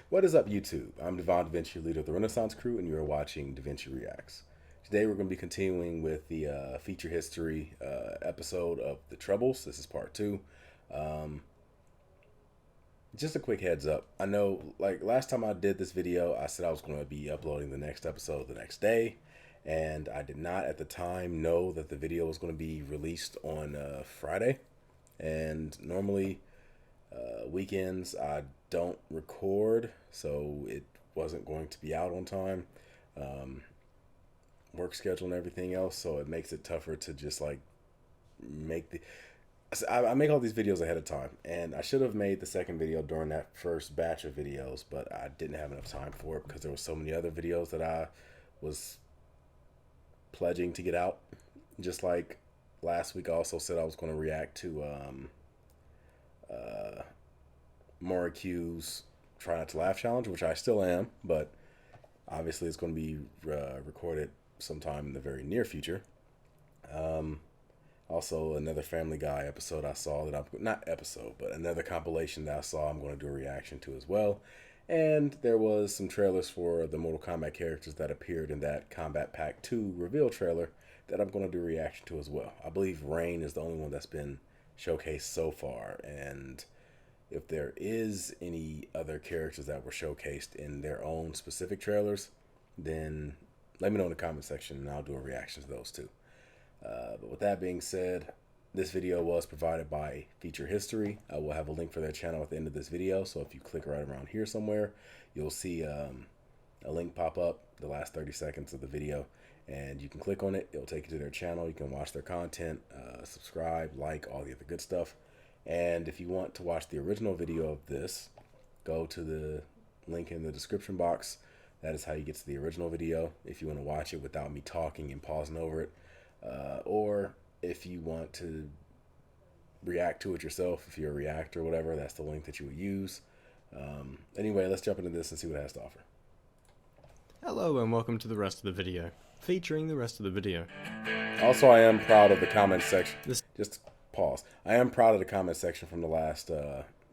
What is up, YouTube? I'm Devon, DaVinci, leader of the Renaissance crew, and you are watching DaVinci Reacts. Today we're going to be continuing with the feature history episode of The Troubles. This is part 2. Just a quick heads up. I know, like, last time I did this video, I said I was going to be uploading the next episode the next day, and I did not at the time know that the video was going to be released on Friday. And normally, weekends I don't record, so it wasn't going to be out on time. Work schedule and everything else, so it makes it tougher to just like make the I make all these videos ahead of time, and I should have made the second video during that first batch of videos, but I didn't have enough time for it because there were so many other videos that I was pledging to get out. Just like last week I also said I was going to react to Q's Try Not to Laugh challenge, which I still am, but obviously it's going to be recorded sometime in the very near future. Also, another Family Guy episode I saw that another compilation that I saw I'm going to do a reaction to as well. And there was some trailers for the Mortal Kombat characters that appeared in that Combat Pack 2 reveal trailer that I'm going to do a reaction to as well. I believe Rain is the only one that's been showcased so far, and if there is any other characters that were showcased in their own specific trailers, then let me know in the comment section and I'll do a reaction to those too. But with that being said, this video was provided by Feature History. I will have a link for their channel at the end of this video, so if you click right around here somewhere, you'll see a link pop up the last 30 seconds of the video, and you can click on it. It'll take you to their channel. You can watch their content, subscribe, like, all the other good stuff. And if you want to watch the original video of this, go to the link in the description box. That is how you get to the original video if you want to watch it without me talking and pausing over it. Or if you want to react to it yourself, if you're a reactor or whatever, that's the link that you would use. Anyway, let's jump into this and see what it has to offer. Hello and welcome to the rest of the video, featuring the rest of the video. Also, I am proud of the comment section. Just pause. I am proud of the comment section from the last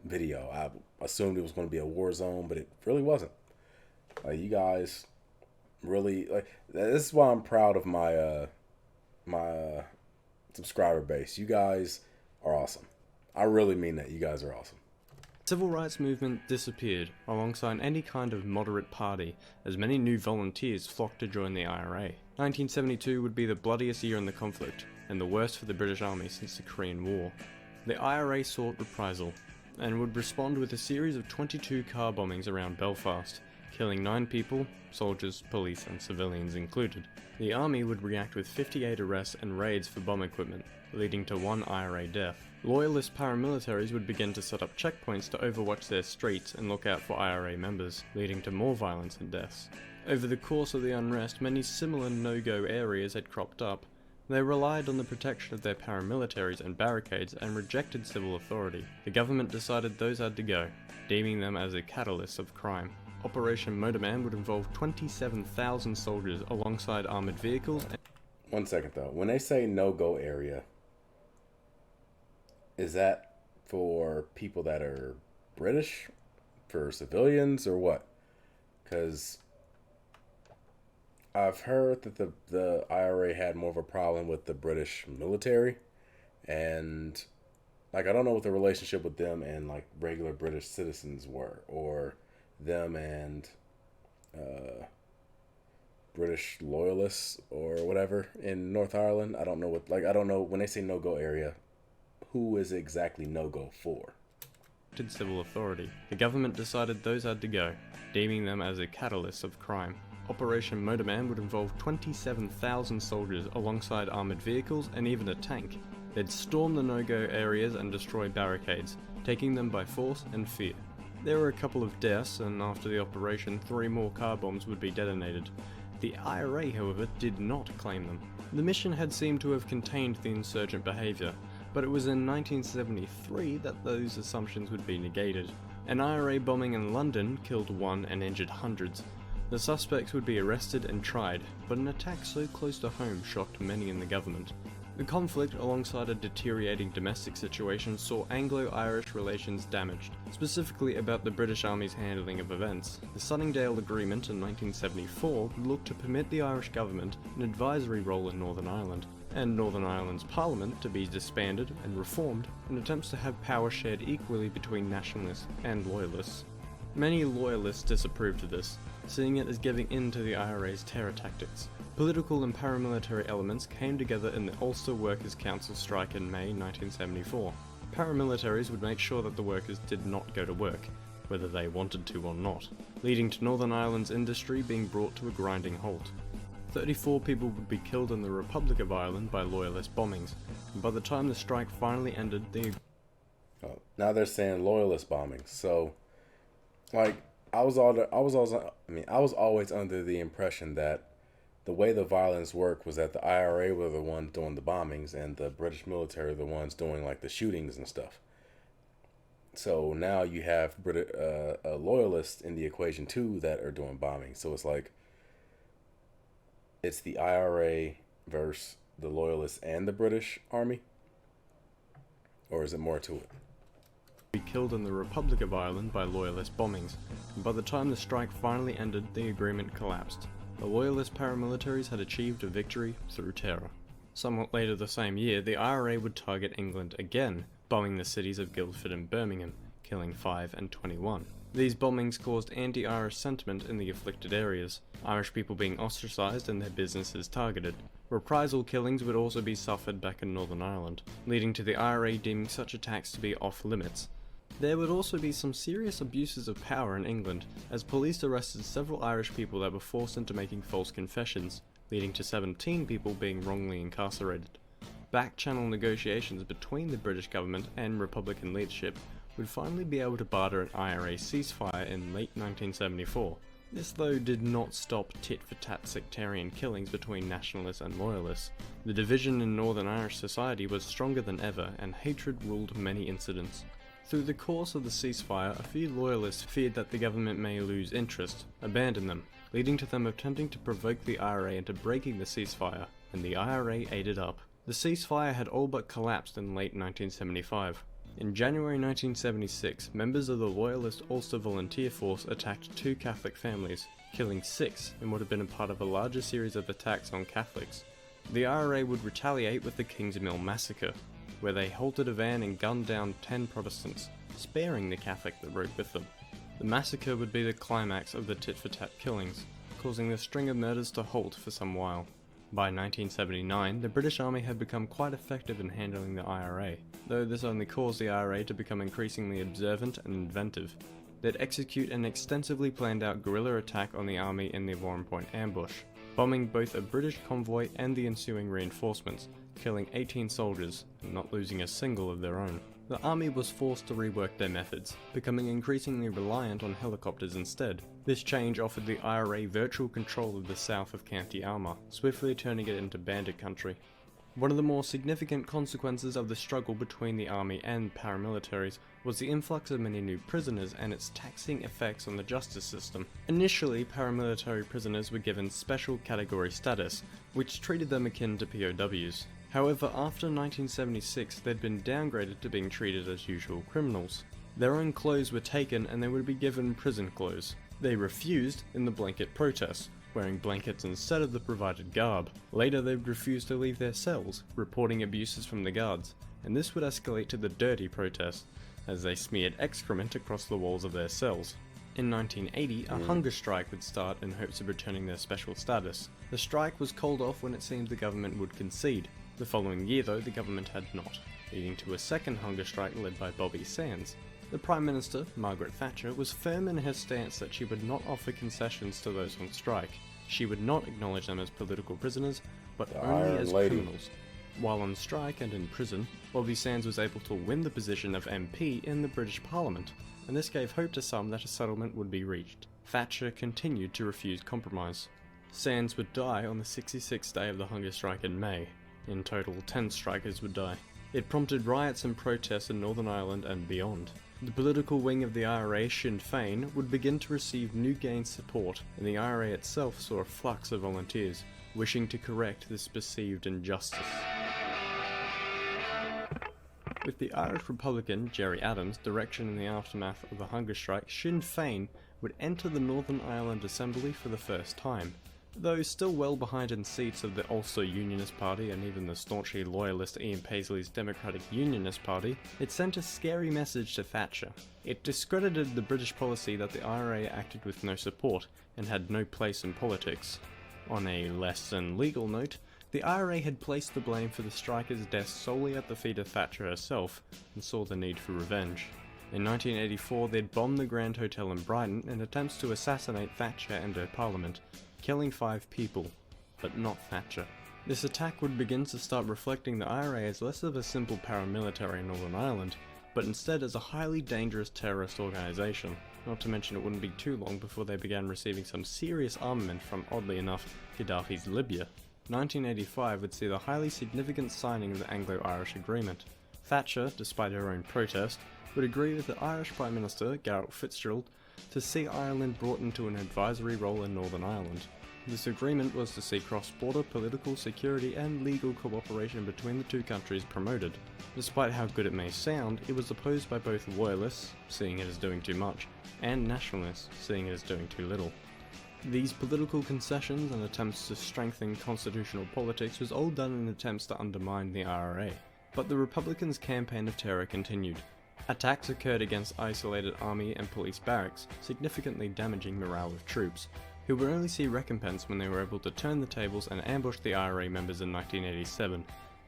video. I assumed it was going to be a war zone, but it really wasn't. You guys really, this is why I'm proud of my my subscriber base. You guys are awesome. I really mean that. You guys are awesome. Civil rights movement disappeared alongside any kind of moderate party as many new volunteers flocked to join the IRA. 1972 would be the bloodiest year in the conflict and the worst for the British Army since the Korean War. The IRA sought reprisal and would respond with a series of 22 car bombings around Belfast, killing 9 people, soldiers, police and civilians included. The army would react with 58 arrests and raids for bomb equipment, leading to 1 IRA death. Loyalist paramilitaries would begin to set up checkpoints to overwatch their streets and look out for IRA members, leading to more violence and deaths. Over the course of the unrest, many similar no-go areas had cropped up. They relied on the protection of their paramilitaries and barricades and rejected civil authority. The government decided those had to go, deeming them as a catalyst of crime. Operation Motorman would involve 27,000 soldiers alongside armoured vehicles. One second though. When they say no-go area, is that for people that are British? For civilians or what? Because I've heard that the IRA had more of a problem with the British military, and like I don't know what the relationship with them and like regular British citizens were, or them and British loyalists or whatever in North Ireland. I don't know I don't know when they say no-go area, who is exactly no-go for? Civil authority. The government decided those had to go, deeming them as a catalyst of crime. Operation Motorman would involve 27,000 soldiers alongside armoured vehicles and even a tank. They'd storm the no-go areas and destroy barricades, taking them by force and fear. There were a couple of deaths, and after the operation 3 more car bombs would be detonated. The IRA, however, did not claim them. The mission had seemed to have contained the insurgent behaviour, but it was in 1973 that those assumptions would be negated. An IRA bombing in London killed 1 and injured hundreds. The suspects would be arrested and tried, but an attack so close to home shocked many in the government. The conflict, alongside a deteriorating domestic situation, saw Anglo-Irish relations damaged, specifically about the British Army's handling of events. The Sunningdale Agreement in 1974 would look to permit the Irish government an advisory role in Northern Ireland, and Northern Ireland's parliament to be disbanded and reformed in attempts to have power shared equally between nationalists and loyalists. Many loyalists disapproved of this, seeing it as giving in to the IRA's terror tactics. Political and paramilitary elements came together in the Ulster Workers' Council strike in May 1974. Paramilitaries would make sure that the workers did not go to work, whether they wanted to or not, leading to Northern Ireland's industry being brought to a grinding halt. 34 people would be killed in the Republic of Ireland by loyalist bombings, and by the time the strike finally ended, now they're saying loyalist bombings. So, like, I was always under the impression that the way the violence worked was that the IRA were the ones doing the bombings and the British military were the ones doing like the shootings and stuff. So now you have loyalists in the equation too that are doing bombings. So it's like it's the IRA versus the loyalists and the British Army, or is it more to it? Be killed in the Republic of Ireland by loyalist bombings, and by the time the strike finally ended, the agreement collapsed. The loyalist paramilitaries had achieved a victory through terror. Somewhat later the same year, the IRA would target England again, bombing the cities of Guildford and Birmingham, killing 5 and 21. These bombings caused anti-Irish sentiment in the afflicted areas, Irish people being ostracised and their businesses targeted. Reprisal killings would also be suffered back in Northern Ireland, leading to the IRA deeming such attacks to be off limits. There would also be some serious abuses of power in England, as police arrested several Irish people that were forced into making false confessions, leading to 17 people being wrongly incarcerated. Back-channel negotiations between the British government and Republican leadership would finally be able to barter an IRA ceasefire in late 1974. This though did not stop tit-for-tat sectarian killings between nationalists and loyalists. The division in Northern Irish society was stronger than ever, and hatred ruled many incidents. Through the course of the ceasefire, a few loyalists feared that the government may lose interest, abandon them, leading to them attempting to provoke the IRA into breaking the ceasefire, and the IRA ate it up. The ceasefire had all but collapsed in late 1975. In January 1976, members of the Loyalist Ulster Volunteer Force attacked 2 Catholic families, killing 6 in what had been a part of a larger series of attacks on Catholics. The IRA would retaliate with the Kingsmill Massacre, where they halted a van and gunned down 10 Protestants, sparing the Catholic that rode with them. The massacre would be the climax of the tit-for-tat killings, causing the string of murders to halt for some while. By 1979, the British Army had become quite effective in handling the IRA, though this only caused the IRA to become increasingly observant and inventive. They'd execute an extensively planned out guerrilla attack on the army in the Warren Point ambush, bombing both a British convoy and the ensuing reinforcements, killing 18 soldiers and not losing a single of their own. The army was forced to rework their methods, becoming increasingly reliant on helicopters instead. This change offered the IRA virtual control of the south of County Armagh, swiftly turning it into bandit country. One of the more significant consequences of the struggle between the army and paramilitaries was the influx of many new prisoners and its taxing effects on the justice system. Initially, paramilitary prisoners were given special category status, which treated them akin to POWs. However, after 1976, they'd been downgraded to being treated as usual criminals. Their own clothes were taken and they would be given prison clothes. They refused in the blanket protests, wearing blankets instead of the provided garb. Later they would refuse to leave their cells, reporting abuses from the guards, and this would escalate to the dirty protest, as they smeared excrement across the walls of their cells. In 1980, a hunger strike would start in hopes of returning their special status. The strike was called off when it seemed the government would concede. The following year though, the government had not, leading to a second hunger strike led by Bobby Sands. The Prime Minister, Margaret Thatcher, was firm in her stance that she would not offer concessions to those on strike. She would not acknowledge them as political prisoners, but only as criminals. While on strike and in prison, Bobby Sands was able to win the position of MP in the British Parliament, and this gave hope to some that a settlement would be reached. Thatcher continued to refuse compromise. Sands would die on the 66th day of the hunger strike in May. In total, 10 strikers would die. It prompted riots and protests in Northern Ireland and beyond. The political wing of the IRA, Sinn Féin, would begin to receive new gained support, and the IRA itself saw a flux of volunteers, wishing to correct this perceived injustice. With the Irish Republican Gerry Adams' direction in the aftermath of the hunger strike, Sinn Féin would enter the Northern Ireland Assembly for the first time. Though still well behind in seats of the Ulster Unionist Party and even the staunchly loyalist Ian Paisley's Democratic Unionist Party, it sent a scary message to Thatcher. It discredited the British policy that the IRA acted with no support and had no place in politics. On a less than legal note, the IRA had placed the blame for the strikers' deaths solely at the feet of Thatcher herself and saw the need for revenge. In 1984, they'd bombed the Grand Hotel in Brighton in attempts to assassinate Thatcher and her parliament, killing 5 people, but not Thatcher. This attack would begin to start reflecting the IRA as less of a simple paramilitary in Northern Ireland, but instead as a highly dangerous terrorist organisation. Not to mention it wouldn't be too long before they began receiving some serious armament from, oddly enough, Gaddafi's Libya. 1985 would see the highly significant signing of the Anglo-Irish Agreement. Thatcher, despite her own protest, would agree with the Irish Prime Minister, Garret Fitzgerald, to see Ireland brought into an advisory role in Northern Ireland. This agreement was to see cross-border political, security and legal cooperation between the two countries promoted. Despite how good it may sound, it was opposed by both loyalists, seeing it as doing too much, and nationalists, seeing it as doing too little. These political concessions and attempts to strengthen constitutional politics was all done in attempts to undermine the IRA. But the Republicans' campaign of terror continued. Attacks occurred against isolated army and police barracks, significantly damaging morale of troops, who would only see recompense when they were able to turn the tables and ambush the IRA members in 1987,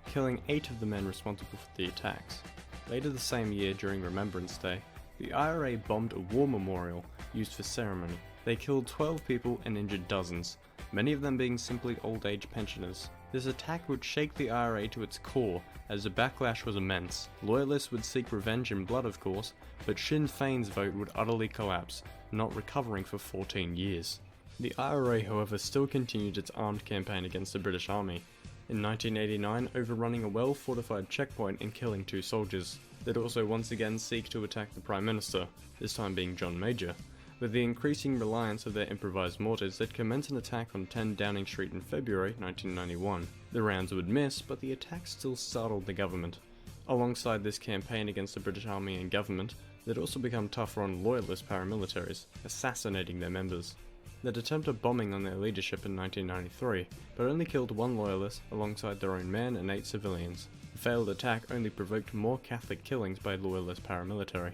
killing 8 of the men responsible for the attacks. Later the same year, during Remembrance Day, the IRA bombed a war memorial used for ceremony. They killed 12 people and injured dozens, many of them being simply old-age pensioners. This attack would shake the IRA to its core, as the backlash was immense. Loyalists would seek revenge in blood, of course, but Sinn Féin's vote would utterly collapse, not recovering for 14 years. The IRA, however, still continued its armed campaign against the British Army. In 1989, overrunning a well-fortified checkpoint and killing 2 soldiers. They'd also once again seek to attack the Prime Minister, this time being John Major. With the increasing reliance of their improvised mortars, they'd commence an attack on 10 Downing Street in February 1991. The rounds would miss, but the attack still startled the government. Alongside this campaign against the British Army and government, they'd also become tougher on loyalist paramilitaries, assassinating their members. They'd attempt a bombing on their leadership in 1993, but only killed 1 loyalist alongside their own men and 8 civilians. The failed attack only provoked more Catholic killings by loyalist paramilitary.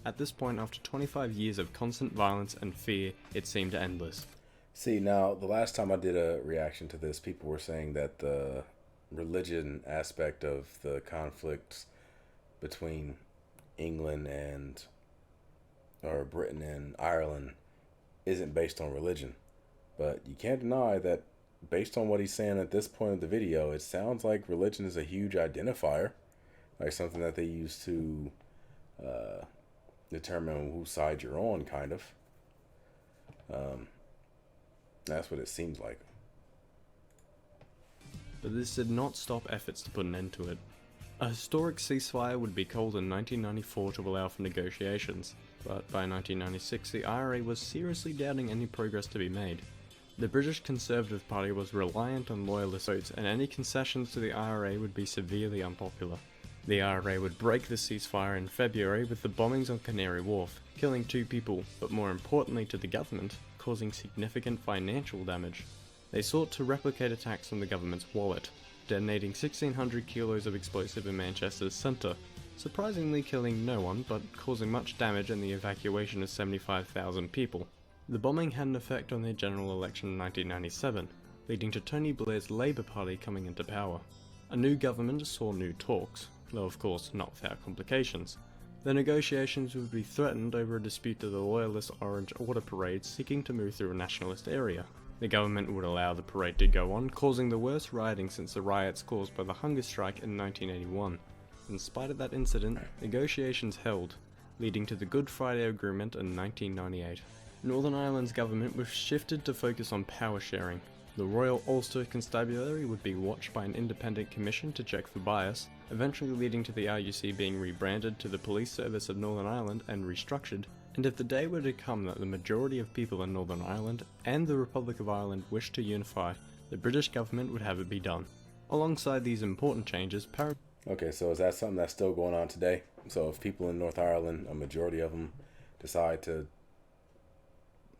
At this point, after 25 years of constant violence and fear, it seemed endless. See, now, the last time I did a reaction to this, people were saying that the religion aspect of the conflicts between England and, or Britain and Ireland isn't based on religion. But you can't deny that based on what he's saying at this point of the video, it sounds like religion is a huge identifier, like something that they use to determine whose side you're on, kind of. That's what it seems like. But this did not stop efforts to put an end to it. A historic ceasefire would be called in 1994 to allow for negotiations, but by 1996 the IRA was seriously doubting any progress to be made. The British Conservative Party was reliant on loyalist votes, and any concessions to the IRA would be severely unpopular. The IRA would break the ceasefire in February with the bombings on Canary Wharf, killing 2 people, but more importantly to the government, causing significant financial damage. They sought to replicate attacks on the government's wallet, detonating 1,600 kilos of explosive in Manchester's centre, surprisingly killing no one but causing much damage and the evacuation of 75,000 people. The bombing had an effect on their general election in 1997, leading to Tony Blair's Labour Party coming into power. A new government saw new talks, though of course not without complications. The negotiations would be threatened over a dispute to the loyalist Orange Order parade seeking to move through a nationalist area. The government would allow the parade to go on, causing the worst rioting since the riots caused by the hunger strike in 1981. In spite of that incident, negotiations held, leading to the Good Friday Agreement in 1998. Northern Ireland's government was shifted to focus on power sharing. The Royal Ulster Constabulary would be watched by an independent commission to check for bias, eventually leading to the RUC being rebranded to the Police Service of Northern Ireland and restructured, and if the day were to come that the majority of people in Northern Ireland and the Republic of Ireland wished to unify, the British government would have it be done. Alongside these important changes, Okay, so is that something that's still going on today? So if people in North Ireland, a majority of them, decide to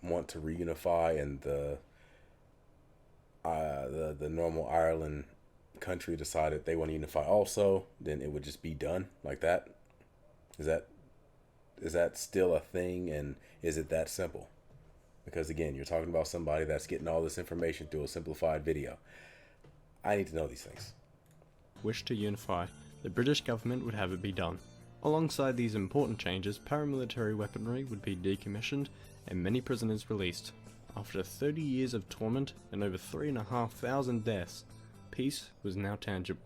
want to reunify, and the normal Ireland country decided they want to unify also, then it would just be done like that? Is that is that still a thing, and is it that simple? Because again, you're talking about somebody that's getting all this information through a simplified video. I need to know these things. Wished to unify, the British government would have it be done. Alongside these important changes, paramilitary weaponry would be decommissioned and many prisoners released. After 30 years of torment and over 3,500 deaths, peace was now tangible.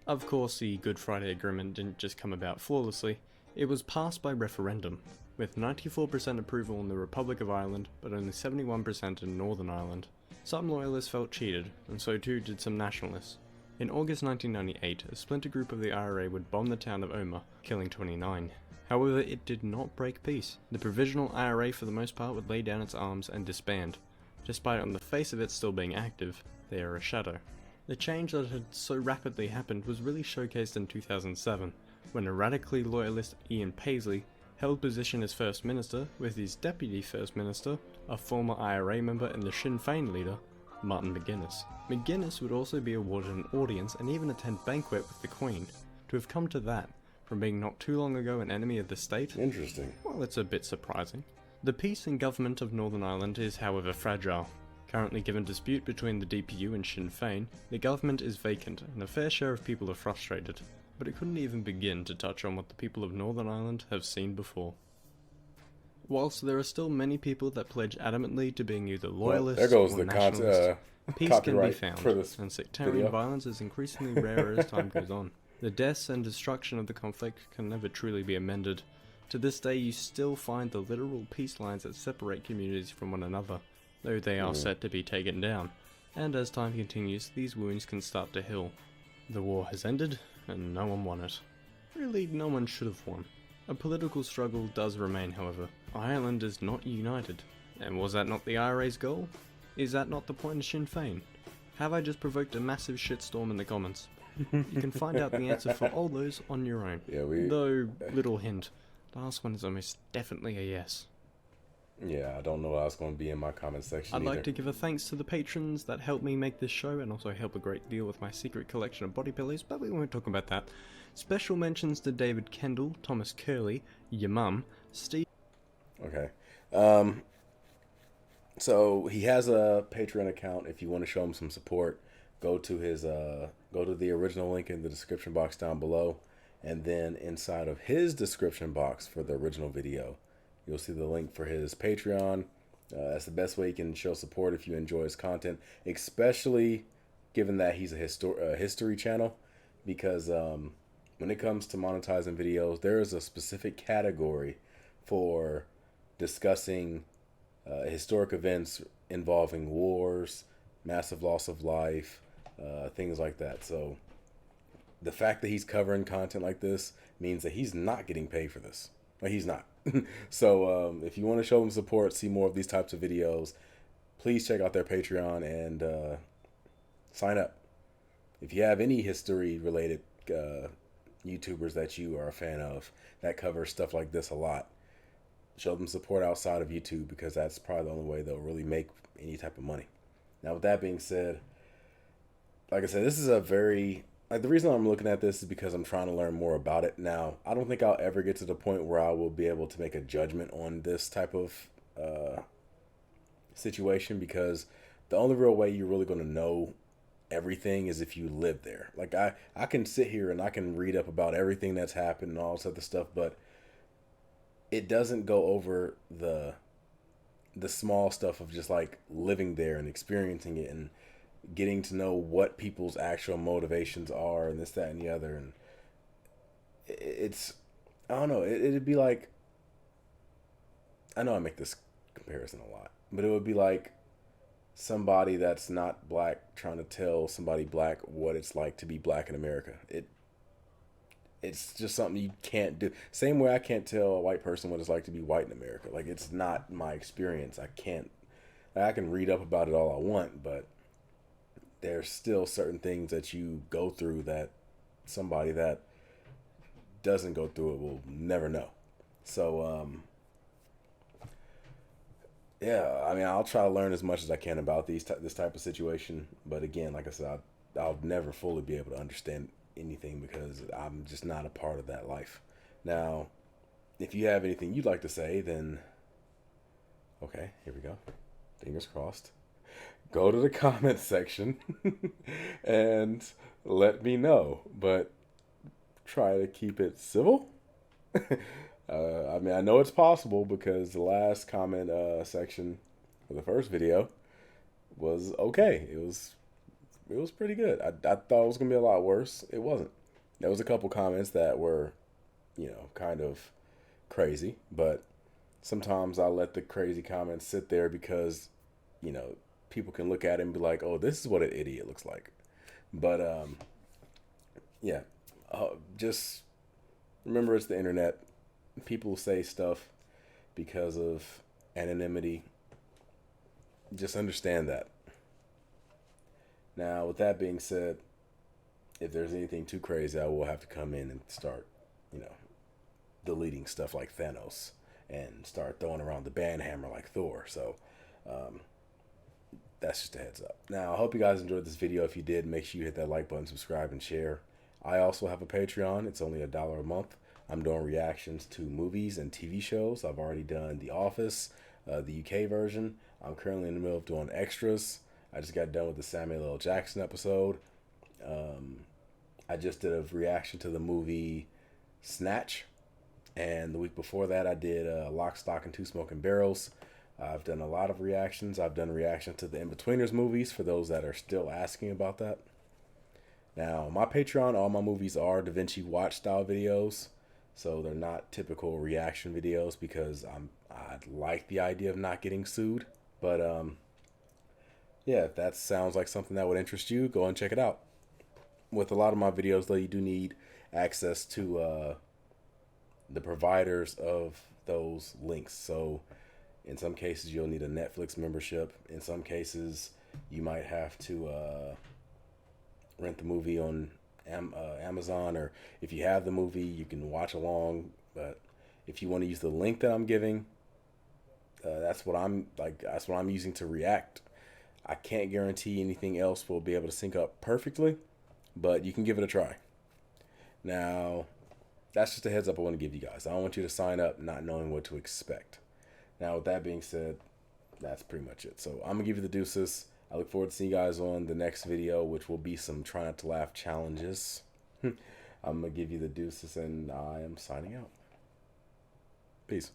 Of course, the Good Friday Agreement didn't just come about flawlessly. It was passed by referendum, with 94% approval in the Republic of Ireland, but only 71% in Northern Ireland. Some loyalists felt cheated, and so too did some nationalists. In August 1998, a splinter group of the IRA would bomb the town of Omagh, killing 29. However, it did not break peace. The provisional IRA for the most part would lay down its arms and disband. Despite on the face of it still being active, they are a shadow. The change that had so rapidly happened was really showcased in 2007, when a radically loyalist Ian Paisley held position as First Minister with his Deputy First Minister, a former IRA member and the Sinn Féin leader, Martin McGuinness. McGuinness would also be awarded an audience and even attend banquet with the Queen. To have come to that, from being not too long ago an enemy of the state, Interesting. well, it's a bit surprising. The peace and government of Northern Ireland is however fragile. Currently given dispute between the DPU and Sinn Féin, the government is vacant and a fair share of people are frustrated, but it couldn't even begin to touch on what the people of Northern Ireland have seen before. Whilst there are still many people that pledge adamantly to being either loyalists there goes or the nationalists, peace can be copyright found, for this and sectarian video. violence is increasingly rarer as time goes on. The deaths and destruction of the conflict can never truly be amended. To this day you still find the literal peace lines that separate communities from one another, though they are set to be taken down, and as time continues these wounds can start to heal. The war has ended, and no one won it. Really, no one should have won. A political struggle does remain, however. Ireland is not united. And was that not the IRA's goal? Is that not the point of Sinn Féin? Have I just provoked a massive shitstorm in the comments? You can find out the answer for all those on your own. Yeah, Though, little hint, last one is almost definitely a yes. Yeah, I don't know what I was going to be in my comment section I'd either. like to give a thanks to the patrons that help me make this show and also help a great deal with my secret collection of body pillows, but we won't talk about that. Special mentions to David Kendall, Thomas Curley, your mum, Steve... Okay. So he has a Patreon account. If you want to show him some support, go to his go to the original link in the description box down below, and then inside of his description box for the original video, you'll see the link for his Patreon. That's the best way you can show support if you enjoy his content, especially given that he's a history channel, because when it comes to monetizing videos, there is a specific category for discussing historic events involving wars, massive loss of life, things like that. So the fact that he's covering content like this means that he's not getting paid for this. Like, he's not. So if you want to show him support, see more of these types of videos, please check out their Patreon and sign up. If you have any history related YouTubers that you are a fan of that cover stuff like this a lot, show them support outside of YouTube, because that's probably the only way they'll really make any type of money. Now, with that being said, like I said, this is a very... Like, the reason I'm looking at this is because I'm trying to learn more about it. Now, I don't think I'll ever get to the point where I will be able to make a judgment on this type of situation, because the only real way you're really going to know everything is if you live there. Like, I can sit here and I can read up about everything that's happened and all this other stuff, but it doesn't go over the small stuff of just, like, living there and experiencing it and getting to know what people's actual motivations are and this, that, and the other. And it's, I don't know, it'd be like, I know I make this comparison a lot, but it would be like somebody that's not black trying to tell somebody black what it's like to be black in America. It's just something you can't do. Same way I can't tell a white person what it's like to be white in America. Like, it's not my experience. I can read up about it all I want, but there's still certain things that you go through that somebody that doesn't go through it will never know. So, yeah, I mean, I'll try to learn as much as I can about this type of situation. But again, like I said, I'll never fully be able to understand anything because I'm just not a part of that life. Now, if you have anything you'd like to say, then okay, here we go. Fingers crossed. Go to the comment section and let me know. But try to keep it civil. I mean, I know it's possible because the last comment section of the first video was okay. It was pretty good. I thought it was gonna be a lot worse. It wasn't. There was a couple comments that were, kind of crazy, but sometimes I let the crazy comments sit there because, people can look at it and be like, "Oh, this is what an idiot looks like." But yeah, just remember it's the internet. People say stuff because of anonymity. Just understand that. Now, with that being said, if there's anything too crazy, I will have to come in and start, deleting stuff like Thanos and start throwing around the band hammer like Thor. So, that's just a heads up. Now, I hope you guys enjoyed this video. If you did, make sure you hit that like button, subscribe, and share. I also have a Patreon. It's only $1 a month. I'm doing reactions to movies and TV shows. I've already done The Office, the UK version. I'm currently in the middle of doing extras. I just got done with the Samuel L. Jackson episode. I just did a reaction to the movie Snatch. And the week before that, I did Lock, Stock, and Two Smoking Barrels. I've done a lot of reactions. I've done reactions to the In-Betweeners movies for those that are still asking about that. Now, my Patreon, all my movies are DaVinci watch style videos. So they're not typical reaction videos because I like the idea of not getting sued. But yeah, if that sounds like something that would interest you, go and check it out. With a lot of my videos, though, you do need access to the providers of those links. So in some cases, you'll need a Netflix membership. In some cases, you might have to rent the movie on Amazon, or if you have the movie, you can watch along. But if you want to use the link that I'm giving, that's what I'm using to react. I can't guarantee anything else will be able to sync up perfectly, but you can give it a try. Now, that's just a heads up I want to give you guys. I don't want you to sign up not knowing what to expect. Now, with that being said, that's pretty much it. So I'm gonna give you the deuces. I look forward to seeing you guys on the next video, which will be some try not to laugh challenges. I'm going to give you the deuces, and I am signing out. Peace.